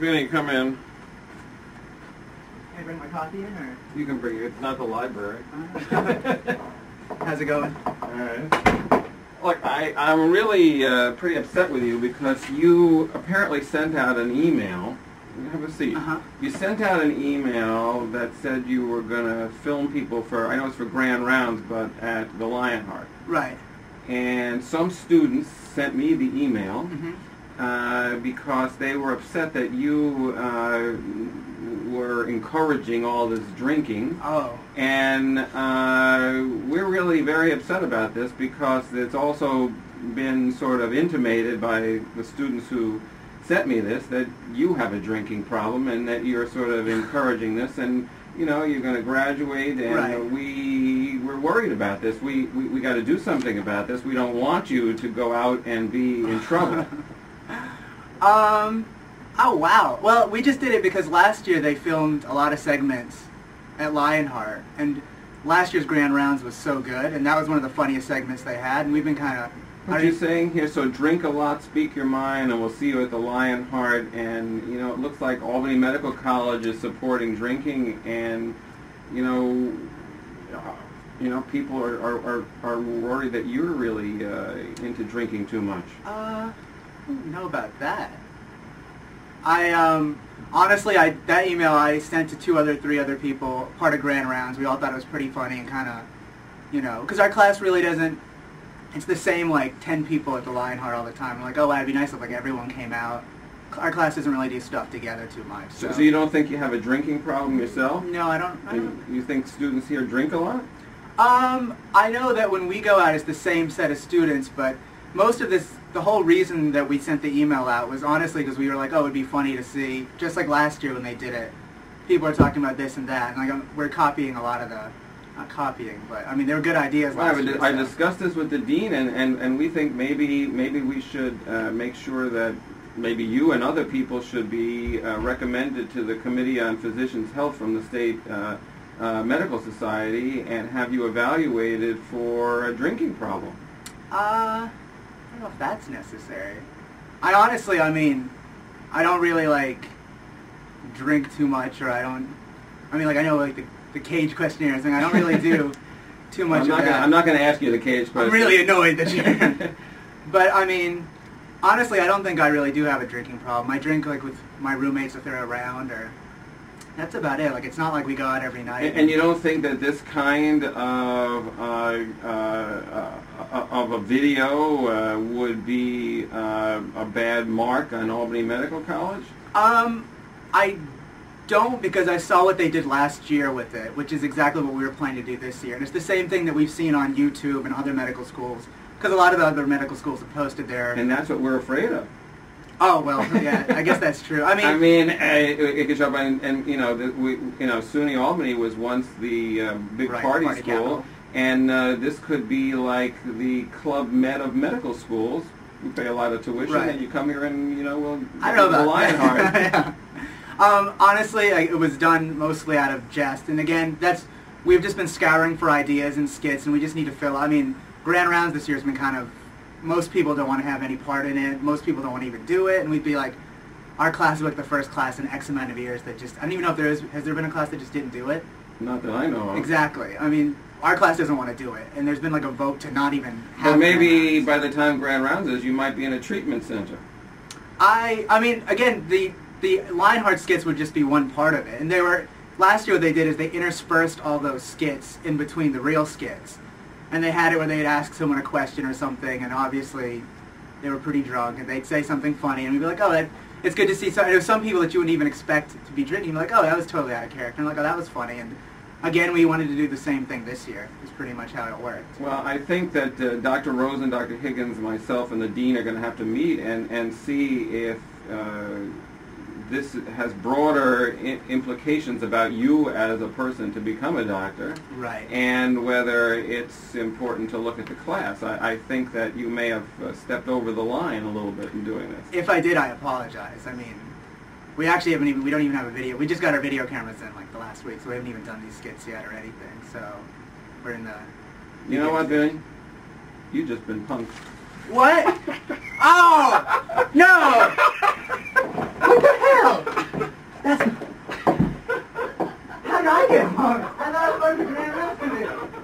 Vinny, come in. Can I bring my coffee in, or? You can bring it. It's not the library. How's it going? Alright. Look, I'm really pretty upset with you because you apparently sent out an email. Have a seat. You sent out an email that said you were going to film people for, I know it's for Grand Rounds, but at the Lionheart. Right. And some students sent me the email because they were upset that you were encouraging all this drinking. Oh. And we're really very upset about this because it's also been sort of intimated by the students who sent me this that you have a drinking problem and that you're sort of encouraging this, and you know you're going to graduate, and right. we're worried about this. We got to do something about this. We don't want you to go out and be in trouble. Oh wow. Well, we just did it because last year they filmed a lot of segments at Lionheart, and last year's Grand Rounds was so good, and that was one of the funniest segments they had, and we've been kind of... What are you saying here? So drink a lot, speak your mind, and we'll see you at the Lionheart. And you know, it looks like Albany Medical College is supporting drinking, and you know, people are worried that you're really into drinking too much. I don't know about that. Honestly, that email I sent to 3 other people, part of Grand Rounds. We all thought it was pretty funny and kind of, you know, because our class really doesn't. It's the same, like, 10 people at the Lionheart all the time. We're like, oh, it'd be nice if, like, everyone came out. Our class doesn't really do stuff together too much. So you don't think you have a drinking problem yourself? No, I don't. You think students here drink a lot? I know that when we go out, it's the same set of students, but most of this, the whole reason that we sent the email out was honestly because we were like, oh, it'd be funny to see, just like last year when they did it, people are talking about this and that, and like, we're copying a lot of the... Not copying, but I mean they were good ideas last year. I discussed this with the dean, and we think maybe we should make sure that maybe you and other people should be recommended to the Committee on Physicians' Health from the State Medical Society and have you evaluated for a drinking problem. I don't know if that's necessary. I mean, I don't really like drink too much, or I know like the Cage questionnaire thing. I don't really do too much of that. I'm not going to ask you the Cage question. I'm really annoyed that you... But, I mean, honestly, I don't think I really do have a drinking problem. I drink, like, with my roommates if they're around, or... That's about it. Like, it's not like we go out every night. And you don't think that this kind of a video would be a bad mark on Albany Medical College? I don't, because I saw what they did last year with it, which is exactly what we were planning to do this year. And it's the same thing that we've seen on YouTube and other medical schools, because a lot of the other medical schools have posted their... And that's what we're afraid of. Oh, well, yeah, I guess that's true. It could show up, and you know, SUNY Albany was once the big party school, capital. And this could be like the Club Med of medical schools. You pay a lot of tuition, and you come here and, you know, we'll... I know about the Lionheart. Yeah. Honestly, it was done mostly out of jest, and again, we've just been scouring for ideas and skits, and we just need to fill. I mean, Grand Rounds this year has been kind of, most people don't want to have any part in it, most people don't want to even do it, and we'd be like, our class is like the first class in X amount of years that just, I don't even know if has there been a class that just didn't do it? Not that I know of. Exactly. I mean, our class doesn't want to do it, and there's been like a vote to not even have But maybe by the time Grand Rounds is, you might be in a treatment center. I mean, again, the Lionheart skits would just be one part of it. And last year what they did is they interspersed all those skits in between the real skits. And they had it where they'd ask someone a question or something, and obviously they were pretty drunk, and they'd say something funny, and we'd be like, oh, it's good to see. So there's some people that you wouldn't even expect to be drinking, like, oh, that was totally out of character. And like, oh, that was funny. And again, we wanted to do the same thing this year. It's pretty much how it worked. Well, I think that Dr. Rosen, Dr. Higgins, myself, and the dean are going to have to meet and see if this has broader implications about you as a person to become a doctor. Right. And whether it's important to look at the class. I think that you may have stepped over the line a little bit in doing this. If I did, I apologize. I mean, we actually we don't even have a video. We just got our video cameras in like the last week, so we haven't even done these skits yet or anything. So we're in the... You know what, Vinny? You've just been punked. What? Oh! No! What the hell? say it, Mom. I thought I was supposed to be arrested.